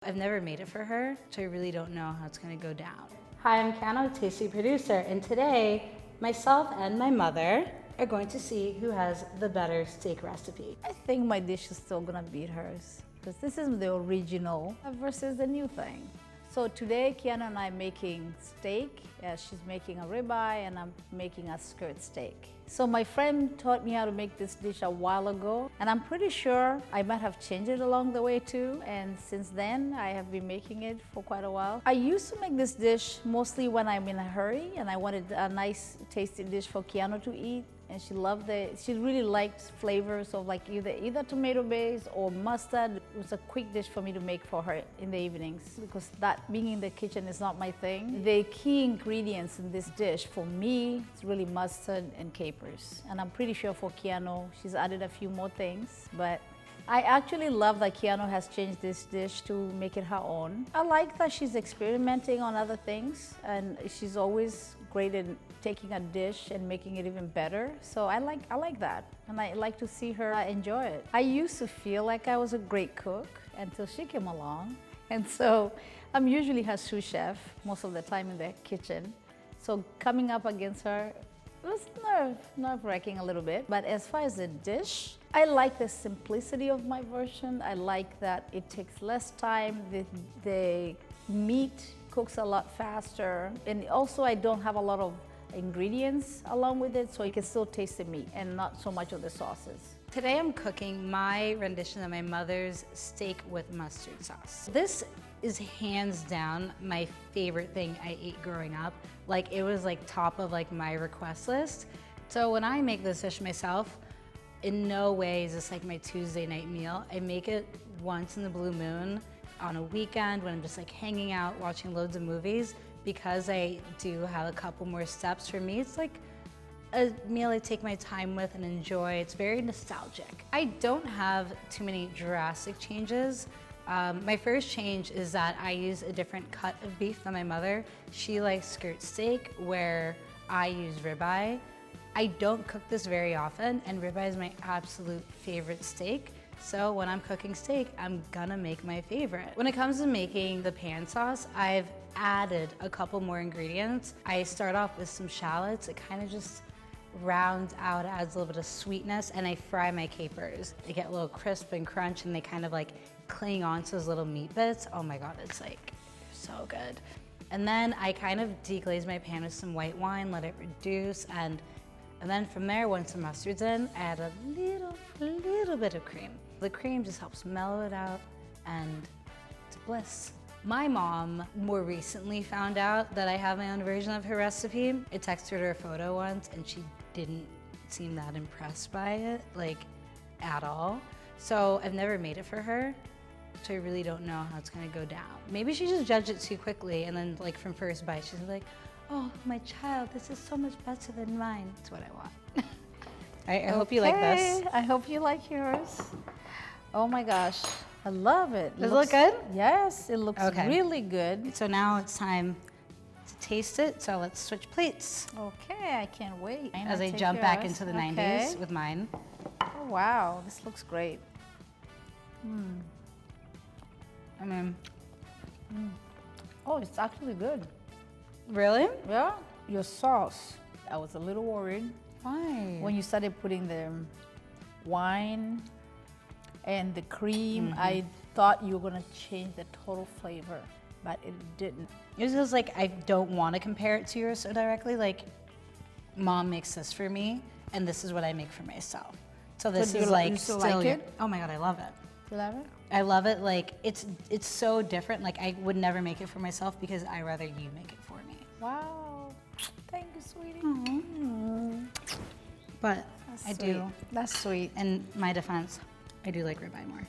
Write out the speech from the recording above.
I've never made it for her, so I really don't know how it's gonna go down. Hi, I'm Kiano, tasty producer, and today, myself and my mother are going to see who has the better steak recipe. I think my dish is still gonna beat hers because this is the original versus the new thing. So today, Kiana and I are making steak. She's making a ribeye and I'm making a skirt steak. So my friend taught me how to make this dish a while ago, and I'm pretty sure I might have changed it along the way too. And since then, I have been making it for quite a while. I used to make this dish mostly when I'm in a hurry and I wanted a nice, tasty dish for Kiano to eat. And she loved it. She really liked flavors of like either tomato base or mustard. It was a quick dish for me to make for her in the evenings because that being in the kitchen is not my thing. The key ingredients in this dish for me is really mustard and capers. And I'm pretty sure for Kiano, she's added a few more things, but I actually love that Kiano has changed this dish to make it her own. I like that she's experimenting on other things and she's always great in taking a dish and making it even better. So I like that, and I like to see her enjoy it. I used to feel like I was a great cook until she came along, and so I'm usually her sous chef most of the time in the kitchen. So coming up against her, it was nerve-wracking a little bit. But as far as the dish, I like the simplicity of my version. I like that it takes less time. The meat cooks a lot faster. And also I don't have a lot of ingredients along with it, so you can still taste the meat and not so much of the sauces. Today I'm cooking my rendition of my mother's steak with mustard sauce. This is hands down my favorite thing I ate growing up. Like, it was like top of like my request list. So when I make this dish myself, in no way is this like my Tuesday night meal. I make it once in the blue moon on a weekend when I'm just like hanging out, watching loads of movies. Because I do have a couple more steps, for me it's like a meal I take my time with and enjoy. It's very nostalgic. I don't have too many drastic changes. My first change is that I use a different cut of beef than my mother. She likes skirt steak, where I use ribeye. I don't cook this very often, and ribeye is my absolute favorite steak. So when I'm cooking steak, I'm gonna make my favorite. When it comes to making the pan sauce, I've added a couple more ingredients. I start off with some shallots. It kind of just rounds out, adds a little bit of sweetness, and I fry my capers. They get a little crisp and crunch, and they kind of like cling onto those little meat bits. Oh my God, it's like so good. And then I kind of deglaze my pan with some white wine, let it reduce, and then from there, once the mustard's in, add a little bit of cream. The cream just helps mellow it out, and it's bliss. My mom more recently found out that I have my own version of her recipe. I texted her a photo once, and she didn't seem that impressed by it, like, at all. So I've never made it for her, so I really don't know how it's gonna go down. Maybe she just judged it too quickly, and then like from first bite, she's like, oh, my child, this is so much better than mine. That's what I want. I hope you like this. I hope you like yours. Oh my gosh, I love it. Does it look good? Yes, it looks really good. So now it's time to taste it, so let's switch plates. Okay, I can't wait. As I jump back into the 90s with mine. Oh wow, this looks great. I mean, oh, it's actually good. really? Yeah, your sauce. I was a little worried. Why? When you started putting the wine and the cream, I thought you were gonna change the total flavor, but it didn't. It was just like, I don't want to compare it to yours so directly. Like, mom makes this for me, and this is what I make for myself. So this is like still still. like it? Oh my God, I love it. You love it? I love it. Like, it's so different. Like, I would never make it for myself because I rather you make it for me. Wow. Thank you, sweetie. But That's I sweet. do. That's sweet. In my defense, I do like ribeye more.